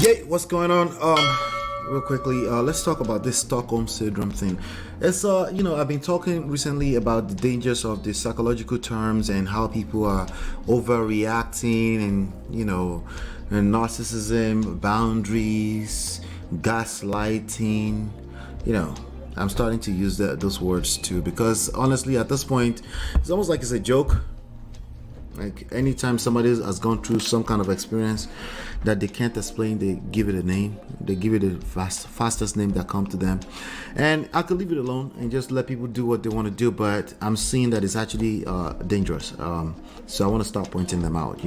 Yay, what's going on? Real quickly, let's talk about this Stockholm syndrome thing. It's I've been talking recently about the dangers of the psychological terms and how people are overreacting, and narcissism, boundaries, gaslighting. I'm starting to use those words too, because honestly, at this point, it's almost like it's a joke. Like anytime somebody has gone through some kind of experience that they can't explain, they give it a name. They give it the fastest name that comes to them. And I could leave it alone and just let people do what they want to do, but I'm seeing that it's actually dangerous. So I want to start pointing them out.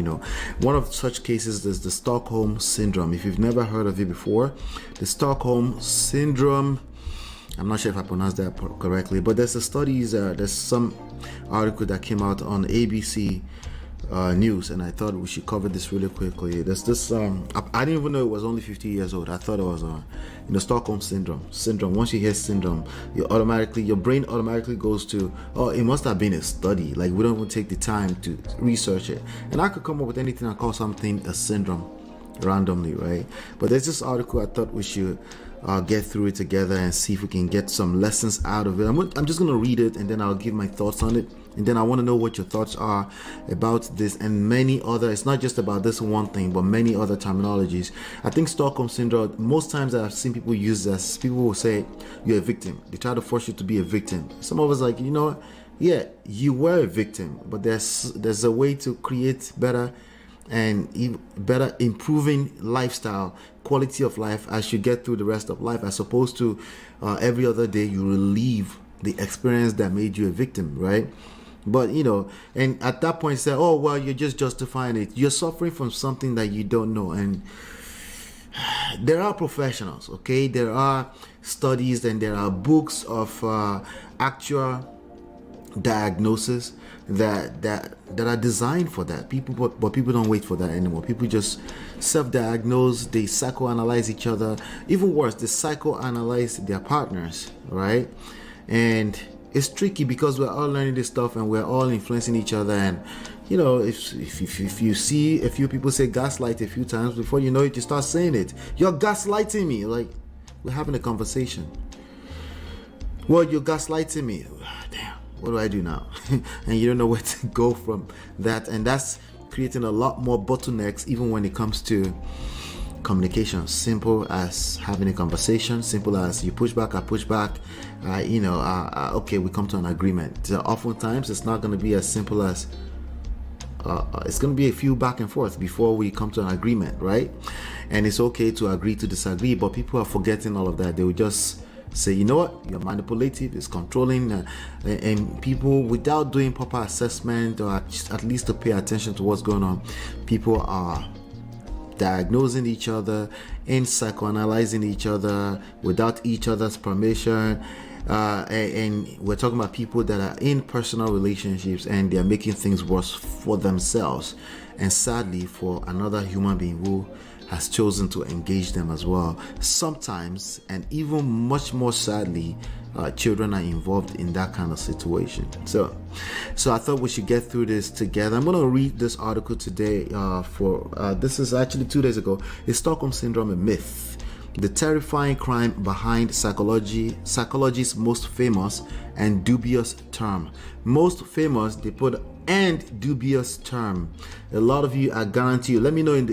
One of such cases is the Stockholm syndrome. If you've never heard of it before, the Stockholm syndrome, I'm not sure if I pronounced that correctly, but there's there's some article that came out on ABC News, and I thought we should cover this really quickly. There's this I didn't even know it was only 50 years old. I thought it was Stockholm syndrome. Once you hear syndrome, your brain automatically goes to, oh, it must have been a study. Like, we don't even take the time to research it, and I could come up with anything and call something a syndrome randomly, right? But there's this article I thought we should get through it together and see if we can get some lessons out of it. I'm just going to read it, and then I'll give my thoughts on it, and then I want to know what your thoughts are about this and many other. It's not just about this one thing, but many other terminologies. I think Stockholm syndrome, most times I've seen people use this, people will say you're a victim. They try to force you to be a victim. Some of us like, yeah, you were a victim, but there's a way to create better improving lifestyle, quality of life as you get through the rest of life, as opposed to every other day you relieve the experience that made you a victim, right? But and at that point say, oh well, you're just justifying it. You're suffering from something that you don't know. And there are professionals, okay? There are studies and there are books of actual diagnosis that are designed for that. But people don't wait for that anymore. People just self-diagnose. They psychoanalyze each other. Even worse, they psychoanalyze their partners, right? And it's tricky because we're all learning this stuff and we're all influencing each other. And if you see a few people say gaslight a few times, before you know it, you start saying it. You're gaslighting me. Like, we're having a conversation. Well, you're gaslighting me. Damn. What do I do now? And you don't know where to go from that. And that's creating a lot more bottlenecks, even when it comes to communication. Simple as having a conversation, simple as you push back, I push back, okay, we come to an agreement. Oftentimes, it's not going to be as simple as, it's going to be a few back and forth before we come to an agreement, right? And it's okay to agree to disagree, but people are forgetting all of that. They will just say, you know what, you're manipulative, it's controlling, and people, without doing proper assessment or at least to pay attention to what's going on, people are diagnosing each other and psychoanalyzing each other without each other's permission. And we're talking about people that are in personal relationships and they're making things worse for themselves and sadly for another human being who has chosen to engage them as well. Sometimes, and even much more sadly, children are involved in that kind of situation. So I thought we should get through this together. I'm going to read this article today. This is actually 2 days ago. Is Stockholm syndrome a myth? The terrifying crime behind psychology's most famous and dubious term. Most famous, they put and dubious term. A lot of you, I guarantee you, let me know in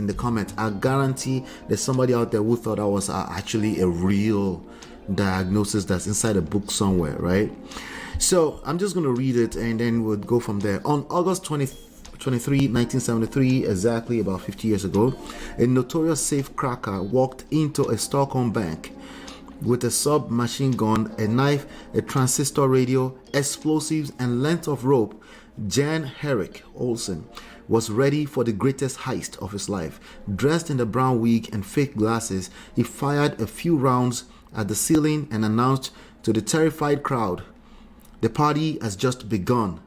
the comments. I guarantee there's somebody out there who thought that was actually a real diagnosis that's inside a book somewhere, right? So I'm just going to read it and then we'll go from there. On August 23, 1973, exactly about 50 years ago, a notorious safe cracker walked into a Stockholm bank with a submachine gun, a knife, a transistor radio, explosives, and length of rope. Jan Henrik Olsen was ready for the greatest heist of his life. Dressed in a brown wig and fake glasses, he fired a few rounds at the ceiling and announced to the terrified crowd, "The party has just begun."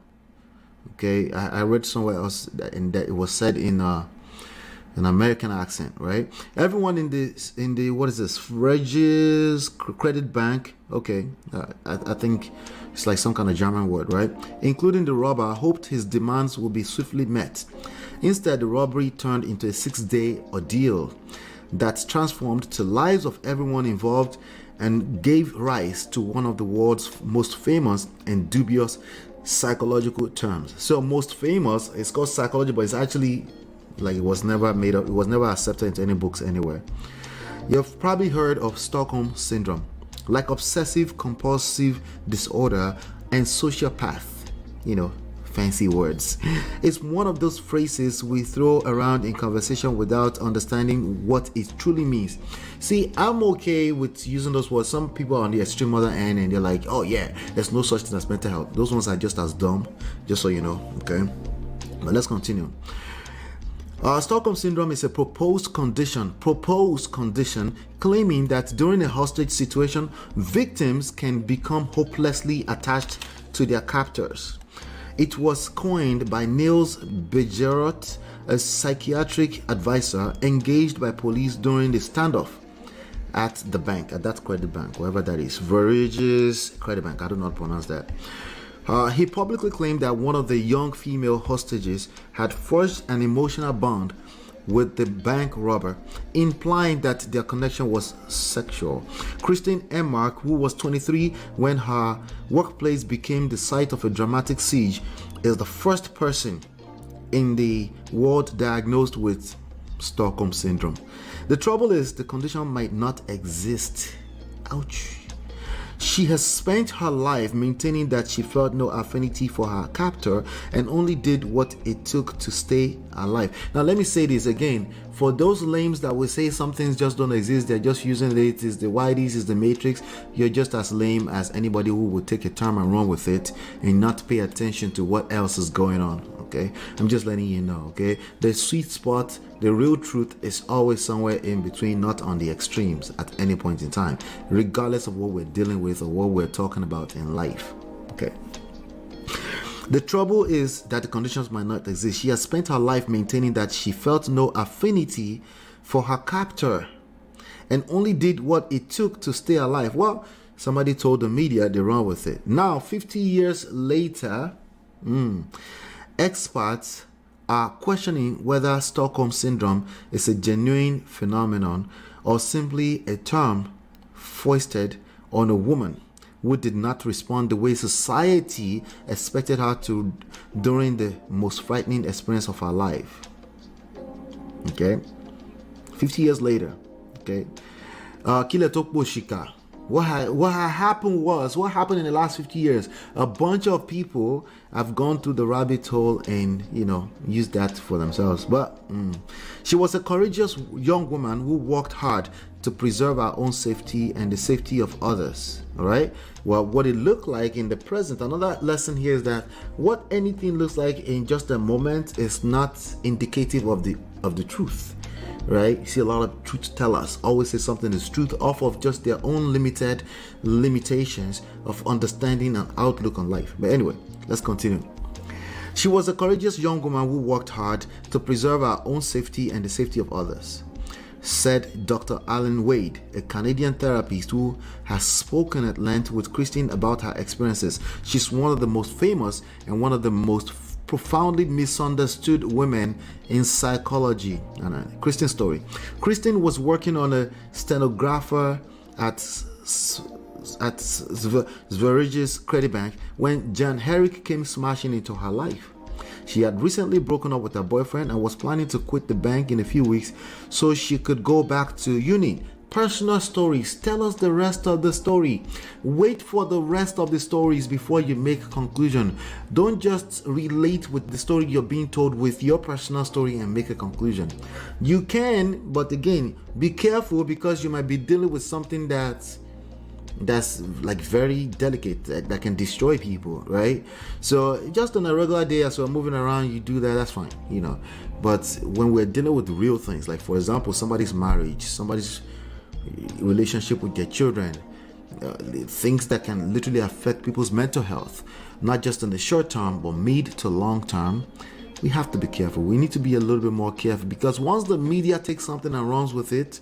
Okay, I read somewhere else that it was said in an American accent, right? Everyone in the what is this, Regis Credit Bank? Okay, I think it's like some kind of German word, right? Including the robber, hoped his demands would be swiftly met. Instead, the robbery turned into a 6-day ordeal. that transformed the lives of everyone involved and gave rise to one of the world's most famous and dubious psychological terms. So most famous, it's called psychology, but it's actually like it was never made up, it was never accepted into any books anywhere. You've probably heard of Stockholm Syndrome, like obsessive compulsive disorder and sociopath, fancy words. It's one of those phrases we throw around in conversation without understanding what it truly means. See, I'm okay with using those words. Some people are on the extreme other end and they're like, oh yeah, there's no such thing as mental health. Those ones are just as dumb, just so you know, okay? But let's continue. Stockholm Syndrome is a proposed condition claiming that during a hostage situation, victims can become hopelessly attached to their captors. It was coined by Niels Bejerot, a psychiatric advisor engaged by police during the standoff at the bank, at that credit bank, wherever that is, Sveriges Credit Bank, I do not pronounce that. He publicly claimed that one of the young female hostages had forged an emotional bond with the bank robber, implying that their connection was sexual. Christine Emmark, who was 23 when her workplace became the site of a dramatic siege, is the first person in the world diagnosed with Stockholm Syndrome. The trouble is, the condition might not exist. Ouch. She has spent her life maintaining that she felt no affinity for her captor and only did what it took to stay alive. Now, let me say this again. For those lames that will say some things just don't exist, they're just using it, is the Whiteys, is the Matrix, you're just as lame as anybody who would take a term and run with it and not pay attention to what else is going on. Okay, I'm just letting you know. Okay, the sweet spot, the real truth is always somewhere in between, not on the extremes at any point in time, regardless of what we're dealing with or what we're talking about in life. Okay, the trouble is that the conditions might not exist. She has spent her life maintaining that she felt no affinity for her captor and only did what it took to stay alive. Well, somebody told the media, they run with it. Now 50 years later, experts are questioning whether Stockholm Syndrome is a genuine phenomenon or simply a term foisted on a woman who did not respond the way society expected her to during the most frightening experience of her life. Okay, 50 years later. Okay, Kile Tokpo Shika. What happened in the last 50 years? A bunch of people have gone through the rabbit hole and, used that for themselves. But she was a courageous young woman who worked hard to preserve her own safety and the safety of others. All right. Well, what it looked like in the present, another lesson here is that what anything looks like in just a moment is not indicative of the truth. Right? You see, a lot of truth tellers always say something is truth off of just their own limited limitations of understanding and outlook on life. But anyway, let's continue. She was a courageous young woman who worked hard to preserve her own safety and the safety of others, said Dr. Alan Wade, a Canadian therapist who has spoken at length with Christine about her experiences. She's one of the most famous and one of the most profoundly misunderstood women in psychology. Christine's story. Christine was working on a stenographer at Sveriges Credit Bank when Jan Herrick came smashing into her life. She had recently broken up with her boyfriend and was planning to quit the bank in a few weeks so she could go back to uni. Personal stories. Tell us the rest of the story. Wait for the rest of the stories before you make a conclusion. Don't just relate with the story you're being told with your personal story and make a conclusion. You can, but again, be careful because you might be dealing with something that's like very delicate, that can destroy people, right? So just on a regular day as we're moving around, you do that's fine, But when we're dealing with real things, like for example, somebody's marriage, somebody's relationship with their children, things that can literally affect people's mental health, not just in the short term but mid to long term, we have to be careful. We need to be a little bit more careful because once the media takes something and runs with it,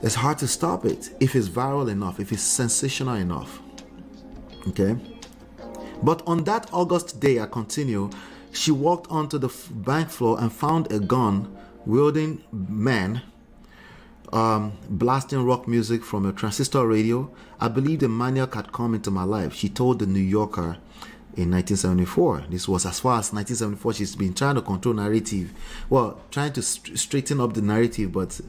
it's hard to stop it if it's viral enough, if it's sensational enough. Okay, but on that August day, I continue, she walked onto the bank floor and found a gun wielding man blasting rock music from a transistor radio. I believe the maniac had come into my life, she told the New Yorker in 1974. This was as far as 1974. She's been trying to control narrative. Well, trying to straighten up the narrative, but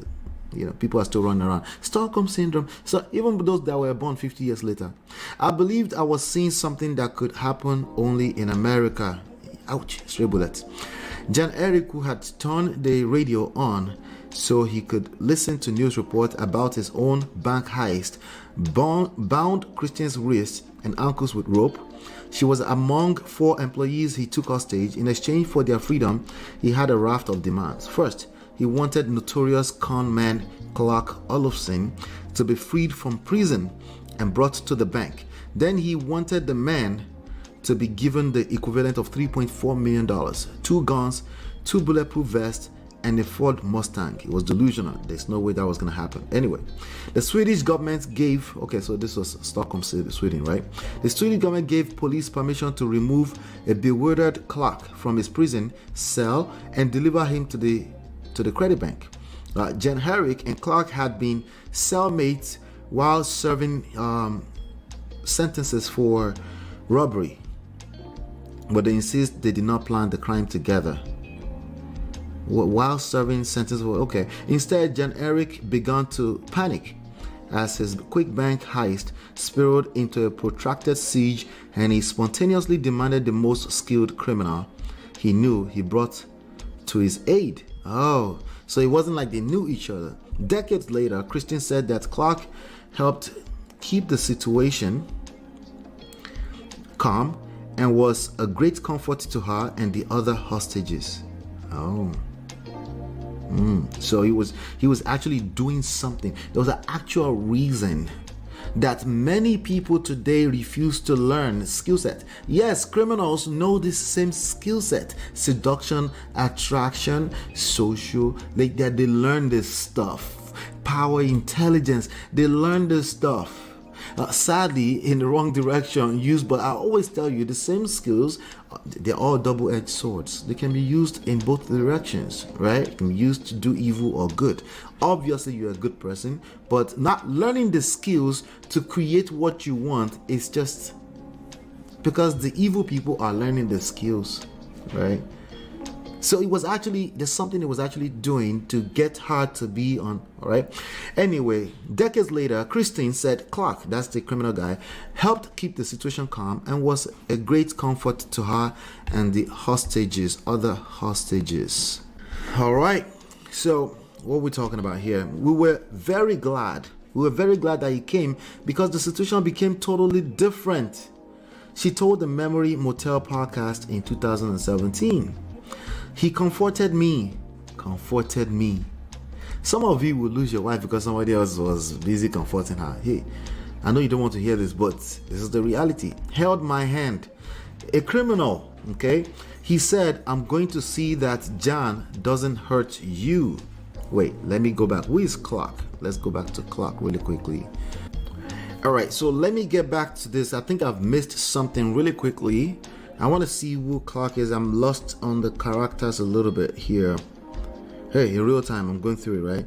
people are still running around. Stockholm Syndrome. So even those that were born 50 years later. I believed I was seeing something that could happen only in America. Ouch, stray bullet. Jan Eric, who had turned the radio on so he could listen to news reports about his own bank heist, bound Christian's wrists and ankles with rope. She was among 4 employees he took hostage. In exchange for their freedom, he had a raft of demands. First, he wanted notorious con man Clark Olofsson to be freed from prison and brought to the bank. Then he wanted the man to be given the equivalent of $3.4 million, 2 guns, 2 bulletproof vests, and a Ford Mustang. It was delusional. There's no way that was going to happen. Anyway, the Swedish government gave, so this was Stockholm, Sweden, right? The Swedish government gave police permission to remove a bewildered Clark from his prison cell and deliver him to the credit bank. Jan Herrick and Clark had been cellmates while serving sentences for robbery, but they insist they did not plan the crime together. While serving sentences Instead, Jan Eric began to panic as his quick bank heist spiraled into a protracted siege, and he spontaneously demanded the most skilled criminal he knew he brought to his aid. Oh, so it wasn't like they knew each other. Decades later, Christian said that Clark helped keep the situation calm and was a great comfort to her and the other hostages. Oh. So he was actually doing something. There was an actual reason that many people today refuse to learn skill set. Yes, criminals know this same skill set: seduction, attraction, social. They learn this stuff. Power, intelligence. They learn this stuff. Sadly, in the wrong direction used. But I always tell you, the same skills, they're all double-edged swords. They can be used in both directions, right? It can be used to do evil or good. Obviously, you're a good person, but not learning the skills to create what you want is just because the evil people are learning the skills, right? So there's something it was actually doing to get her to be on, all right? Anyway, decades later, Christine said Clark, that's the criminal guy, helped keep the situation calm and was a great comfort to her and the other hostages. All right, so what we're talking about here, we were very glad that he came because the situation became totally different. She told the Memory Motel podcast in 2017. He comforted me. Some of you will lose your wife because somebody else was busy comforting her. Hey, I know you don't want to hear this, but this is the reality. Held my hand. A criminal, okay? He said, I'm going to see that Jan doesn't hurt you. Wait, let me go back. Who is Clark? Let's go back to Clark really quickly. All right, so let me get back to this. I think I've missed something really quickly. I want to see who Clark is. I'm lost on the characters a little bit here. Hey, in real time, I'm going through it, right?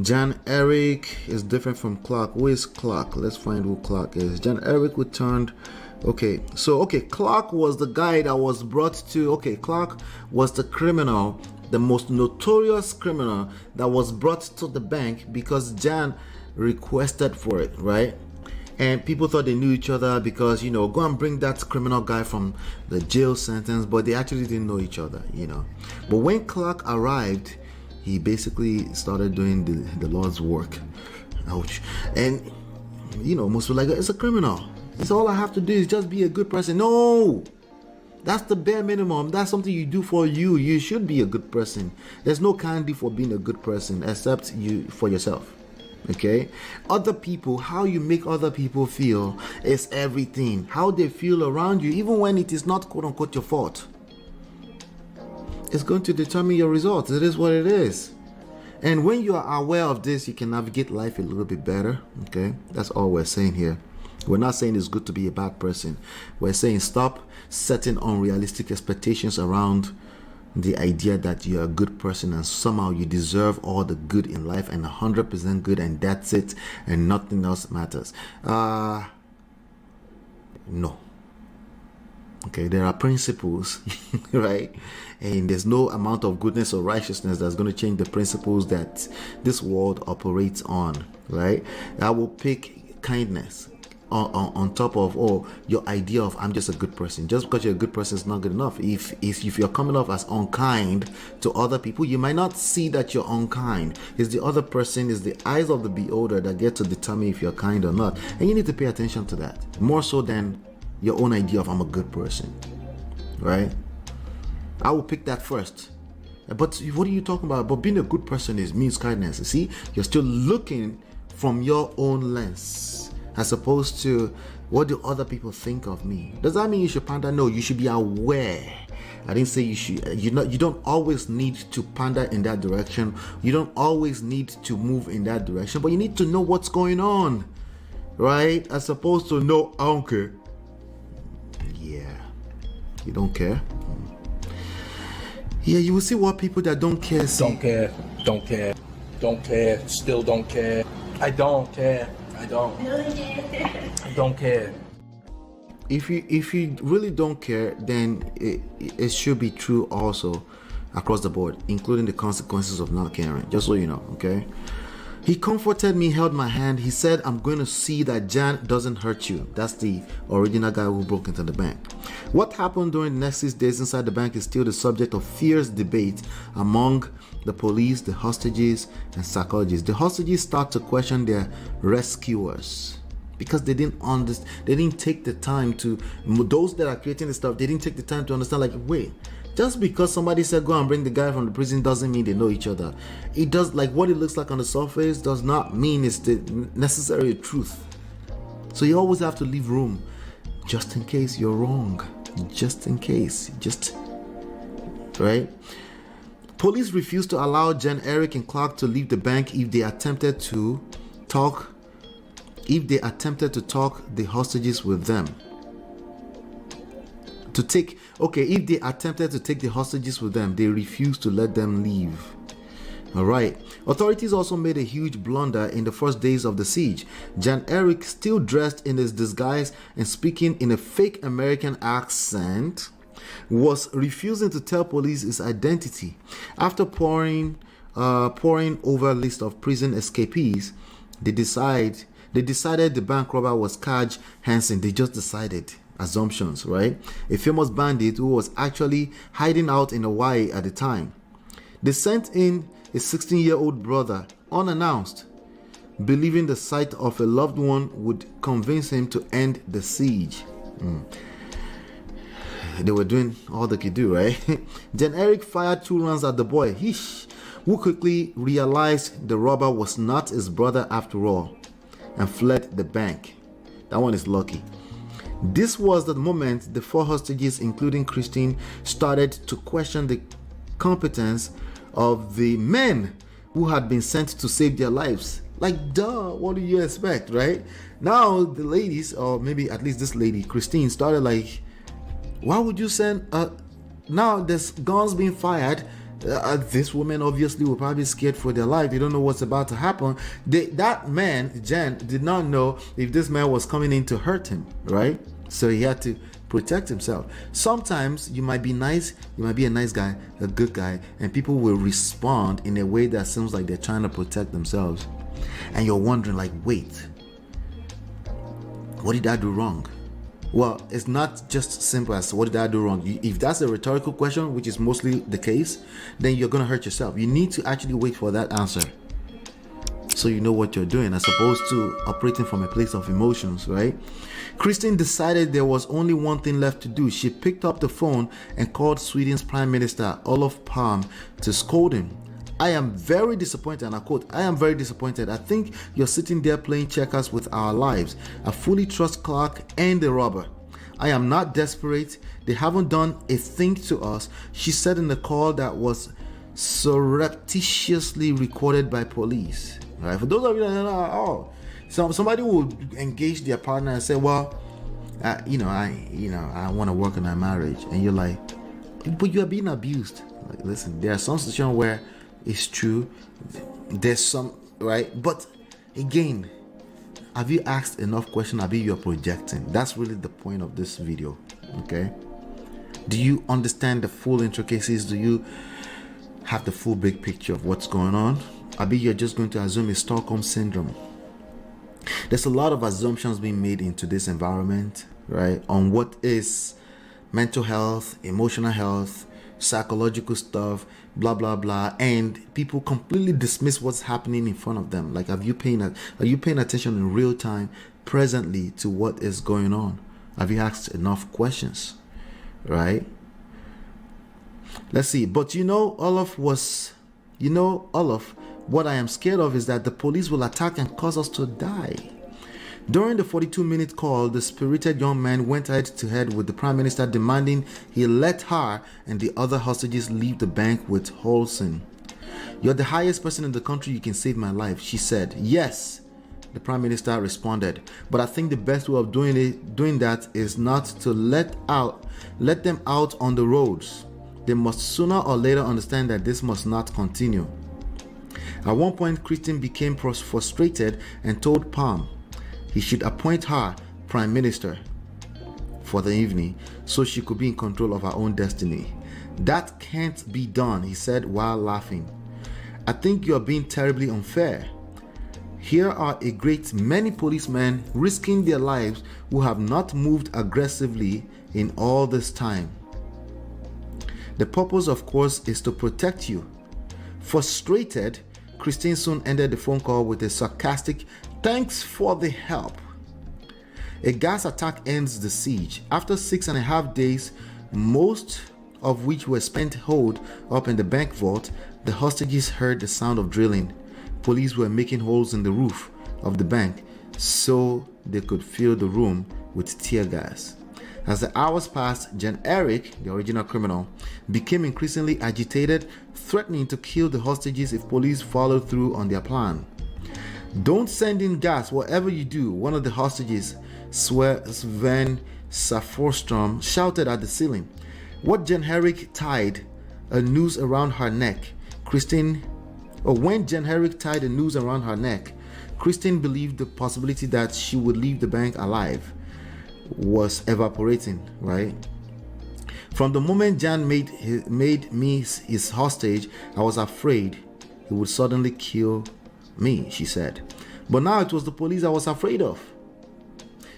Jan Eric is different from Clark. Who is Clark? Let's find who Clark is. Jan Eric returned. Clark was the guy that was brought to. Clark was the criminal, the most notorious criminal that was brought to the bank because Jan requested for it, right? And people thought they knew each other because, go and bring that criminal guy from the jail sentence, but they actually didn't know each other, But when Clark arrived, he basically started doing the Lord's work. Ouch. And, most people like, it's a criminal. It's all I have to do is just be a good person. No! That's the bare minimum. That's something you do for you. You should be a good person. There's no candy for being a good person except you for yourself. Okay, other people, how you make other people feel is everything. How they feel around you, even when it is not quote unquote your fault, it's going to determine your results. It is what it is. And when you are aware of this, you can navigate life a little bit better. Okay, that's all we're saying here. We're not saying it's good to be a bad person. We're saying stop setting unrealistic expectations around the idea that you're a good person and somehow you deserve all the good in life and 100% good and that's it and nothing else matters. No. Okay, there are principles, right? And there's no amount of goodness or righteousness that's going to change the principles that this world operates on, right? I will pick kindness on top of your idea of I'm just a good person. Just because you're a good person is not good enough. If you're coming off as unkind to other people, you might not see that you're unkind. It's the other person, is the eyes of the beholder that get to determine if you're kind or not. And you need to pay attention to that more so than your own idea of I'm a good person, right? I will pick that first. But what are you talking about? But being a good person means kindness. You see, you're still looking from your own lens as opposed to what do other people think of me. Does that mean you should pander? No, you should be aware. I didn't say you should. You don't always need to pander in that direction. You don't always need to move in that direction, but you need to know what's going on, right? As opposed to no, I don't care. Yeah, you don't care. Yeah, you will see what people that don't care see. Don't care, still don't care. I don't care. I don't care. If you really don't care, then it should be true also across the board, including the consequences of not caring. Just so you know, okay? He comforted me, held my hand. He said, I'm going to see that Jan doesn't hurt you. That's the original guy who broke into the bank. What happened during the next 6 days inside the bank is still the subject of fierce debate among the police, the hostages, and psychologists. The hostages start to question their rescuers because they didn't understand. They didn't take the time to, those that are creating the stuff, they didn't take the time to understand, like, wait, just because somebody said go and bring the guy from the prison doesn't mean they know each other. It does, like what it looks like on the surface does not mean it's the necessary truth. So you always have to leave room just in case you're wrong. Just in case. Right? Police refused to allow Jen, Eric, and Clark to leave the bank if they attempted to talk the hostages with them. If they attempted to take the hostages with them, they refused to let them leave. All right. Authorities also made a huge blunder in the first days of the siege. Jan Eric, still dressed in his disguise and speaking in a fake American accent, was refusing to tell police his identity. After poring over a list of prison escapees, they decided the bank robber was Kaj Hansen. They just decided. Assumptions, right? A famous bandit who was actually hiding out in Hawaii at the time. They sent in a 16-year-old brother unannounced, believing the sight of a loved one would convince him to end the siege. They were doing all they could do, right? Then Eric fired 2 rounds at the boy, who quickly realized the robber was not his brother after all and fled the bank. That one is lucky. This was the moment the 4 hostages, including Christine, started to question the competence of the men who had been sent to save their lives. Like, duh, what do you expect, right? Now the ladies, or maybe at least this lady, Christine, started like, why would you send, now there's guns being fired. This woman obviously will probably be scared for their life. They don't know what's about to happen. That man, Jan, did not know if this man was coming in to hurt him, right? So he had to protect himself. Sometimes you might be nice, you might be a nice guy, a good guy, and people will respond in a way that seems like they're trying to protect themselves. And you're wondering, like, wait, what did I do wrong? Well, it's not just simple as what did I do wrong. If that's a rhetorical question, which is mostly the case, then you're going to hurt yourself. You need to actually wait for that answer so you know what you're doing, as opposed to operating from a place of emotions, right? Christine decided there was only one thing left to do. She picked up the phone and called Sweden's Prime Minister, Olof Palme, to scold him. I am very disappointed, and I quote, I am very disappointed. I think you're sitting there playing checkers with our lives. I fully trust Clark and the robber. I am not desperate. They haven't done a thing to us, she said in the call that was surreptitiously recorded by police. All right, for those of you that don't know, somebody will engage their partner and say, well, I want to work on our marriage. And you're like, but you are being abused. Like, listen, there are some situations where it's true. There's some, right? But again, have you asked enough questions? Have you're projecting? That's really the point of this video. Okay. Do you understand the full intricacies? Do you have the full big picture of what's going on? Abi, you're just going to assume it's Stockholm syndrome. There's a lot of assumptions being made into this environment, right? On what is mental health, emotional health, psychological stuff, blah blah blah, and people completely dismiss what's happening in front of them. Like, are you paying attention in real time, presently, to what is going on? Have you asked enough questions, right? Let's see. But Olaf, what I am scared of is that the police will attack and cause us to die. During the 42-minute call, the spirited young man went head to head with the Prime Minister, demanding he let her and the other hostages leave the bank with Holsen. "You're the highest person in the country, you can save my life," she said. "Yes," the Prime Minister responded, "but I think the best way of doing that is not to let them out on the roads. They must sooner or later understand that this must not continue." At one point, Christine became frustrated and told Palm he should appoint her Prime Minister for the evening so she could be in control of her own destiny. "That can't be done," he said while laughing. "I think you are being terribly unfair. Here are a great many policemen risking their lives who have not moved aggressively in all this time. The purpose, of course, is to protect you." Frustrated, Christine soon ended the phone call with a sarcastic "Thanks for the help." A gas attack ends the siege. After 6.5 days, most of which were spent holed up in the bank vault, the hostages heard the sound of drilling. Police were making holes in the roof of the bank so they could fill the room with tear gas. As the hours passed, Jan-Erik, the original criminal, became increasingly agitated, threatening to kill the hostages if police followed through on their plan. "Don't send in gas, whatever you do," one of the hostages, Sven Saforstrom, shouted at the ceiling. When Jan-Erik tied a noose around her neck, Christine believed the possibility that she would leave the bank alive was evaporating, right? "From the moment Jan made me his hostage, I was afraid he would suddenly kill me," she said. "But now it was the police I was afraid of."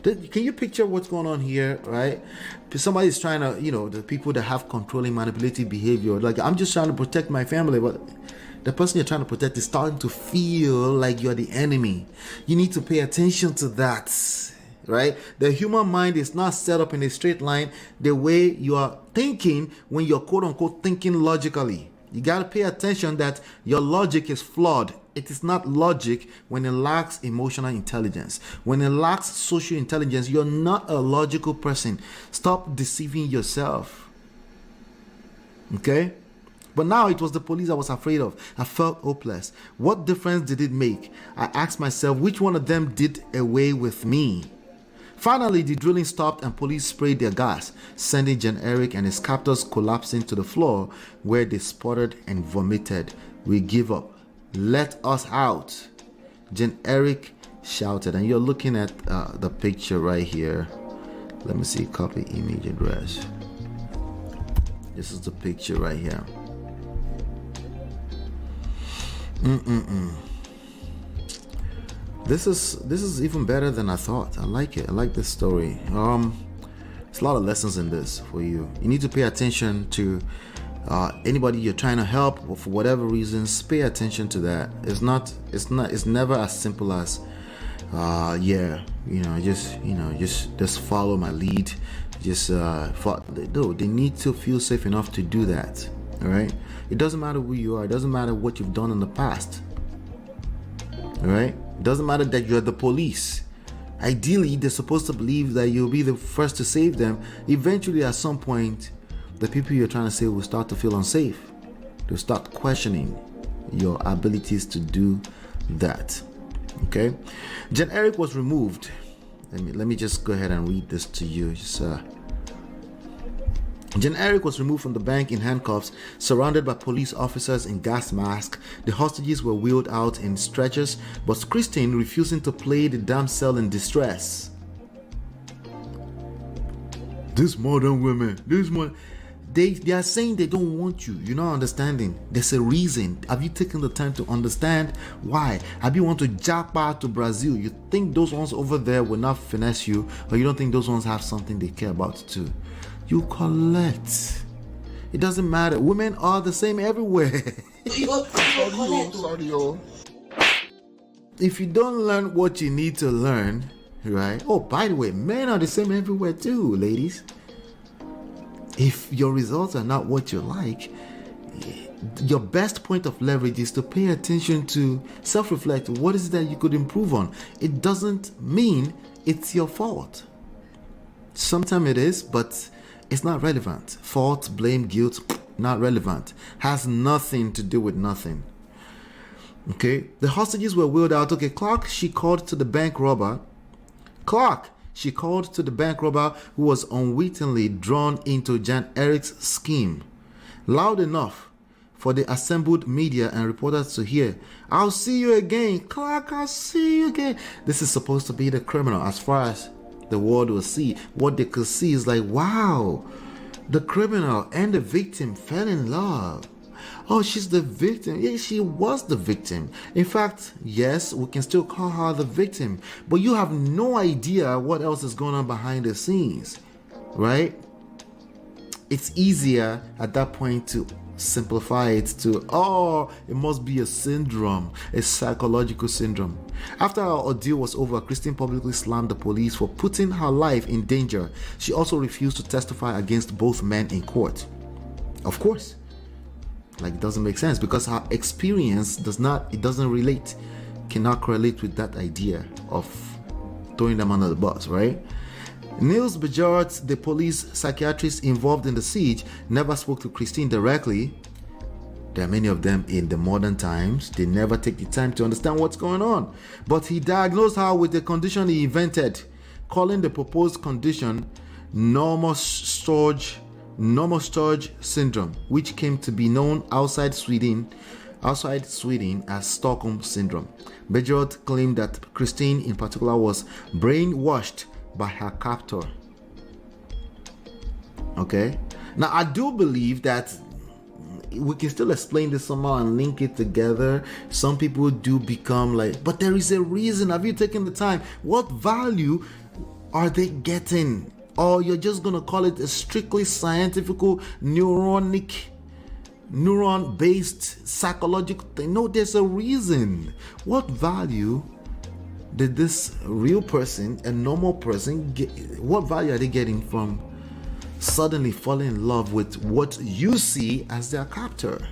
Can you picture what's going on here, right? Somebody's trying to, the people that have controlling, manipulative behavior, like, "I'm just trying to protect my family," but the person you're trying to protect is starting to feel like you're the enemy. You need to pay attention to that, right? The human mind is not set up in a straight line the way you are thinking when you're quote unquote thinking logically. You got to pay attention that your logic is flawed. It is not logic when it lacks emotional intelligence. When it lacks social intelligence, you're not a logical person. Stop deceiving yourself. Okay? But now it was the police I was afraid of. I felt hopeless. What difference did it make? I asked myself, which one of them did away with me? Finally, the drilling stopped and police sprayed their gas, sending Jan-Erik and his captors collapsing to the floor where they sputtered and vomited. "We give up. Let us out," Jan-Erik shouted. And you're looking at the picture right here. Let me see, copy image address. This is the picture right here. This is even better than I thought. I like it. I like this story. There's a lot of lessons in this for you. You need to pay attention to anybody you're trying to help, or for whatever reasons, pay attention to that. It's never as simple as just follow my lead. They need to feel safe enough to do that. All right? It doesn't matter who you are. It doesn't matter what you've done in the past. All right? It doesn't matter that you're the police. Ideally, they're supposed to believe that you'll be the first to save them. Eventually, at some point, the people you're trying to save will start to feel unsafe. They'll start questioning your abilities to do that. Okay? Jan-Erik was removed. Let me just go ahead and read this to you. Jan Eric was removed from the bank in handcuffs, surrounded by police officers in gas masks. The hostages were wheeled out in stretchers, but Christine refusing to play the damsel in distress. These modern women, they are saying they don't want you. You're not understanding. There's a reason. Have you taken the time to understand why? Have you want to jackpot to Brazil? You think those ones over there will not finesse you, or you don't think those ones have something they care about too? You collect. It doesn't matter. Women are the same everywhere. If you don't learn what you need to learn, right? Oh, by the way, men are the same everywhere too, ladies. If your results are not what you like, your best point of leverage is to pay attention to self-reflect. What is it that you could improve on? It doesn't mean it's your fault. Sometimes it is, but it's not relevant. Fault, blame, guilt, not relevant. Has nothing to do with nothing. Okay, the hostages were wheeled out. Okay, Clark, she called to the bank robber who was unwittingly drawn into Jan Eric's scheme. Loud enough for the assembled media and reporters to hear. I'll see you again. Clark, I'll see you again. This is supposed to be the criminal as far as the world will see. What they could see is like, wow, the criminal and the victim fell in love. Oh, she's the victim. Yeah, she was the victim. In fact, yes, we can still call her the victim, but you have no idea what else is going on behind the scenes, right? It's easier at that point to simplify it to, oh, it must be a syndrome, a psychological syndrome. After our ordeal was over, Christine publicly slammed the police for putting her life in danger. She also refused to testify against both men in court. Of course, like, it doesn't make sense because her experience cannot correlate with that idea of throwing them under the bus, right? Niels Bejart, the police psychiatrist involved in the siege, never spoke to Christine directly. There are many of them in the modern times. They never take the time to understand what's going on. But he diagnosed her with the condition he invented, calling the proposed condition normal storage syndrome, which came to be known outside Sweden as Stockholm Syndrome. Bejart claimed that Christine in particular was brainwashed by her captor. Okay, now I do believe that we can still explain this somehow and link it together. Some people do become like, but there is a reason. Have you taken the time? What value are they getting? Or you're just gonna call it a strictly scientific, neuron-based psychological thing? No, there's a reason. What value did this real person, a normal person, get? What value are they getting from suddenly falling in love with what you see as their captor?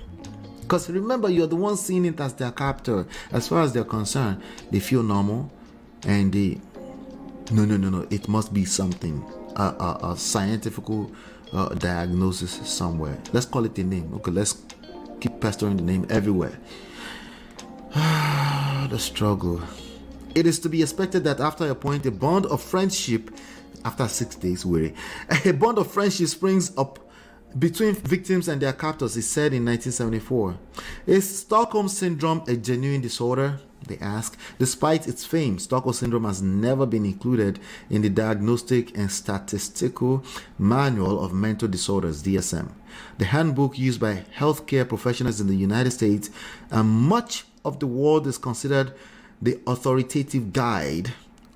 Because remember, you're the one seeing it as their captor. As far as they're concerned, they feel normal, and they no, it must be something, a scientific diagnosis somewhere. Let's call it a name. Okay, let's keep pestering the name everywhere. The struggle. It is to be expected that after a point, a bond of friendship, after 6 days, a bond of friendship springs up between victims and their captors, is said in 1974. Is Stockholm Syndrome a genuine disorder? They ask. Despite its fame, Stockholm Syndrome has never been included in the Diagnostic and Statistical Manual of Mental Disorders, DSM, the handbook used by healthcare professionals in the United States, and much of the world is considered the authoritative guide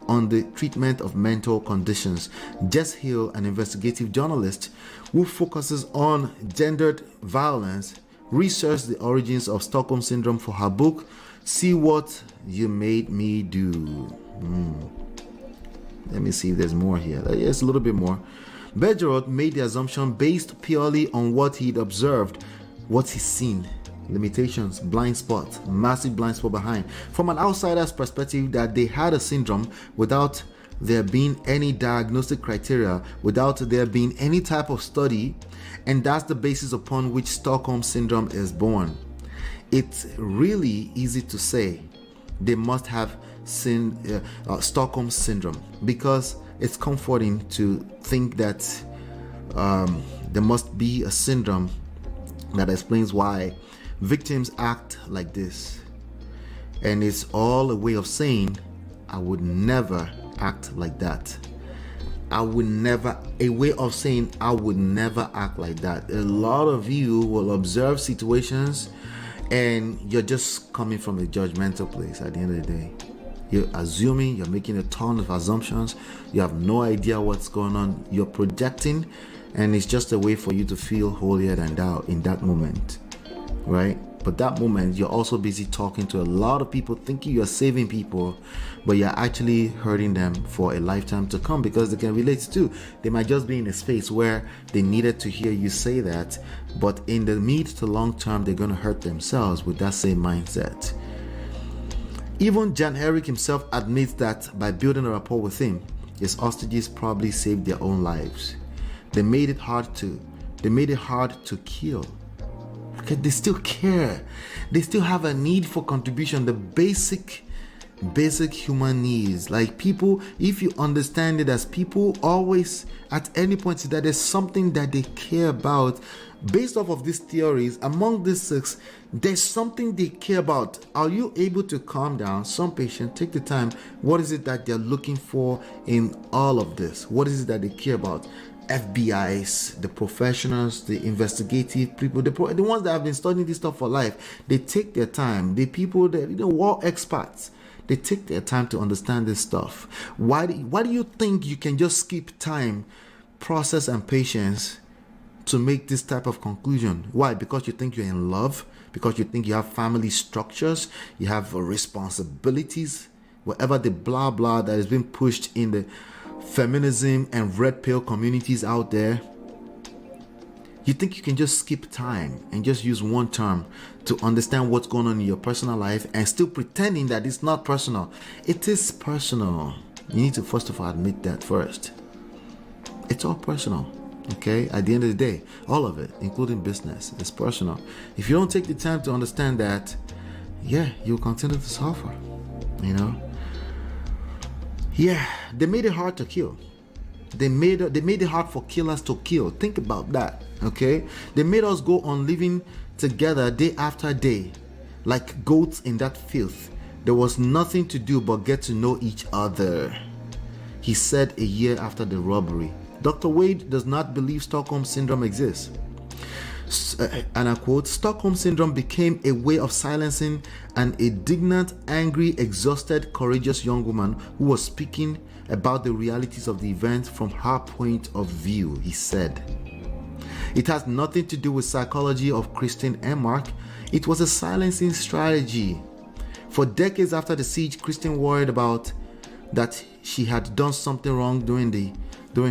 on the treatment of mental conditions. Jess Hill, an investigative journalist who focuses on gendered violence, researched the origins of Stockholm Syndrome for her book, See What You Made Me Do. Let me see if there's more here. Yes, a little bit more. Bejart made the assumption based purely on what he'd observed, what he's seen. Limitations, blind spot, massive blind spot behind. From an outsider's perspective, that they had a syndrome without there being any diagnostic criteria, without there being any type of study, and that's the basis upon which Stockholm Syndrome is born. It's really easy to say they must have Stockholm Syndrome, because it's comforting to think that There must be a syndrome that explains why victims act like this. And it's all a way of saying, I would never act like that. A way of saying, I would never act like that. A lot of you will observe situations and you're just coming from a judgmental place at the end of the day. You're assuming, you're making a ton of assumptions. You have no idea what's going on. You're projecting, and it's just a way for you to feel holier than thou in that moment, right? But that moment, you're also busy talking to a lot of people, thinking you're saving people, but you're actually hurting them for a lifetime to come, because they can relate to. They might just be in a space where they needed to hear you say that, but in the mid to long term, they're going to hurt themselves with that same mindset. Even Jan Eric himself admits that by building a rapport with him, his hostages probably saved their own lives. They made it hard to kill. Okay, they still care. They still have a need for contribution, the basic human needs. Like, people, if you understand it, as people always at any point that there's something that they care about. Based off of these theories, among these 6, there's something they care about. Are you able to calm down? Some patients take the time. What is it that they're looking for in all of this? What is it that they care about? FBIs, the professionals, the investigative people, the ones that have been studying this stuff for life, they take their time. The people that, war experts, they take their time to understand this stuff. Why do you think you can just skip time, process, and patience to make this type of conclusion? Why? Because you think you're in love, because you think you have family structures, you have responsibilities, whatever the blah blah that is being pushed in the feminism and red pill communities out there. You think you can just skip time and just use one term to understand what's going on in your personal life and still pretending that it's not personal. It is personal. You need to first of all admit that first. It's all personal. Okay, at the end of the day, all of it, including business, is personal. If you don't take the time to understand that, you'll continue to suffer. They made it hard to kill. They made it hard for killers to kill. Think about that. Okay, they made us go on living together day after day, like goats in that filth. There was nothing to do but get to know each other, he said a year after the robbery. Dr. Wade does not believe Stockholm Syndrome exists. And I quote, Stockholm Syndrome became a way of silencing an indignant, angry, exhausted, courageous young woman who was speaking about the realities of the event from her point of view, he said. It has nothing to do with psychology of Christine Emmark. It was a silencing strategy. For decades after the siege, Christine worried about that she had done something wrong during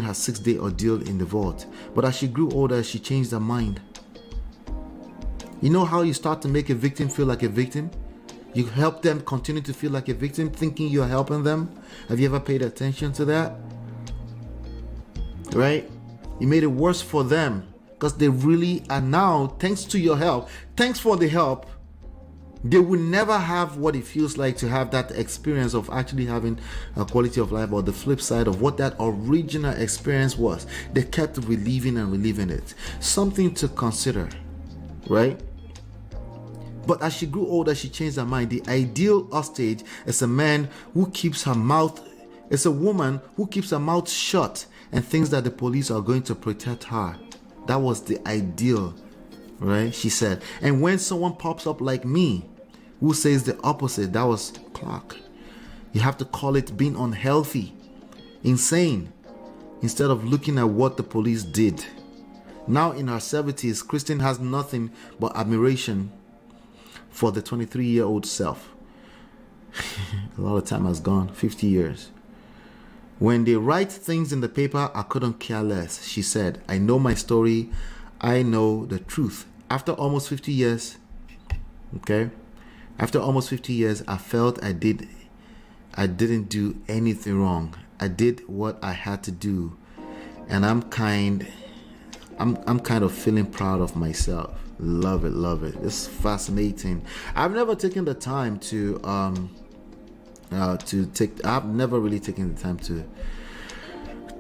her 6-day ordeal in the vault. But as she grew older, she changed her mind. You know how you start to make a victim feel like a victim? You help them continue to feel like a victim, thinking you're helping them. Have you ever paid attention to that? Right? You made it worse for them because they really are now, thanks to your help, thanks for the help, they will never have what it feels like to have that experience of actually having a quality of life, or the flip side of what that original experience was. They kept reliving it. Something to consider, right? But as she grew older, she changed her mind. The ideal hostage is a woman who keeps her mouth shut and thinks that the police are going to protect her. That was the ideal, right? She said. And when someone pops up like me, who says the opposite, that was Clark. You have to call it being unhealthy, insane, instead of looking at what the police did. Now in her 70s, Christine has nothing but admiration for the 23-year-old self. A lot of time has gone, 50 years. When they write things in the paper, I couldn't care less, she said. I know my story. I know the truth. After almost 50 years, I felt I didn't do anything wrong. I did what I had to do. And I'm kind of feeling proud of myself. Love it. It's fascinating. I've never taken the time to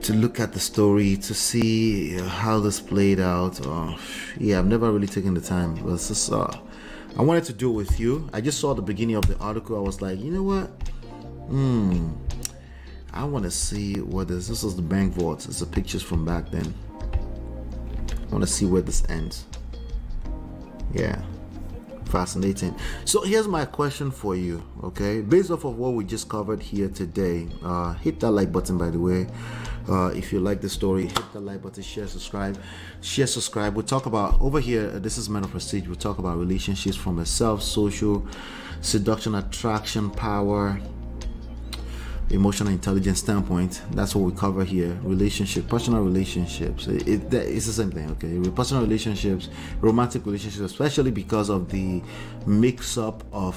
to look at the story, to see how this played out. Yeah, I've never really taken the time. But it's just, I wanted to do it with you. I just saw the beginning of the article. I was like, you know what? I want to see what this is the bank vault. It's the pictures from back then. I want to see where this ends. Yeah, fascinating. So here's my question for you, okay? Based off of what we just covered here today, hit that like button, by the way. If you like the story, hit the like button, share, subscribe. We'll talk about, over here, this is Men of Prestige. We'll talk about relationships from a social, seduction, attraction, power, emotional intelligence standpoint. That's what we cover here. Personal relationships. It's the same thing, okay? With personal relationships, romantic relationships, especially because of the mix-up of,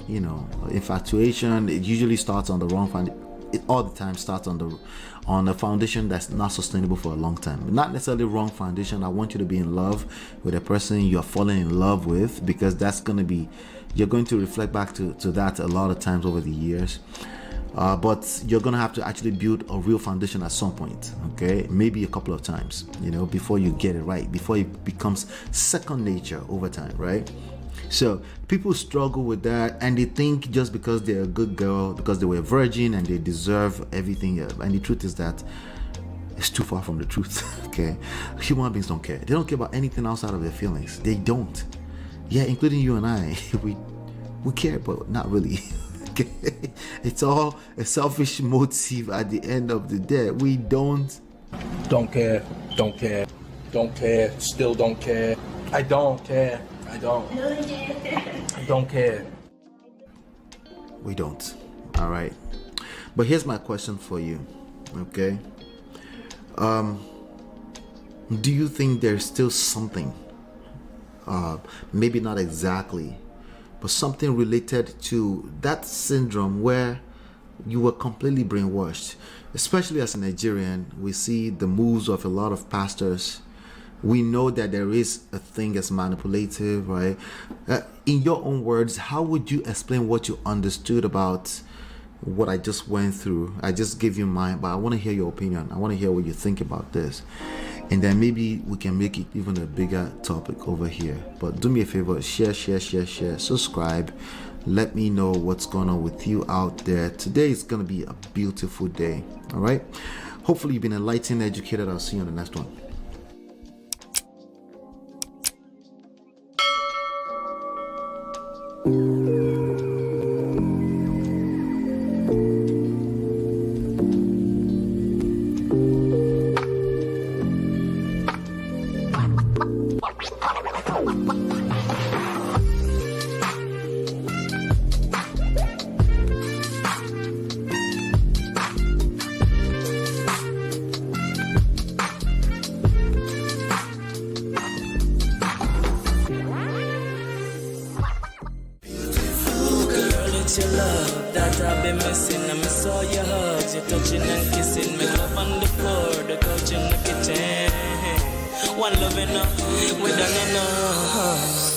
infatuation. It usually starts on the wrong foundation. It all the time starts on a foundation that's not sustainable for a long time. Not necessarily wrong foundation. I want you to be in love with a person you're falling in love with, because that's going to be, you're going to reflect back to that a lot of times over the years. But you're going to have to actually build a real foundation at some point, okay? Maybe a couple of times, before you get it right, before it becomes second nature over time, right? So people struggle with that, and they think just because they're a good girl, because they were a virgin and they deserve everything. And the truth is that it's too far from the truth, okay? Human beings don't care. They don't care about anything outside of their feelings. They don't. Yeah, including you and I. We care, but not really. It's all a selfish motive at the end of the day. We don't care, still don't care. I don't care. I don't care. We don't. All right. But here's my question for you, okay? Do you think there's still something, maybe not exactly, but something related to that syndrome where you were completely brainwashed? Especially as a Nigerian, we see the moves of a lot of pastors. We know that there is a thing as manipulative, right? In your own words, how would you explain what you understood about what I just went through? I just gave you mine, but I want to hear your opinion. I want to hear what you think about this. And then maybe we can make it even a bigger topic over here. But do me a favor, share, subscribe. Let me know what's going on with you out there. Today is going to be a beautiful day, all right? Hopefully you've been enlightened, educated. I'll see you on the next one. Your love that I've been missing. I miss all your hugs, your touching and kissing. Me love on the floor, the couch in the kitchen. One love enough, we done enough.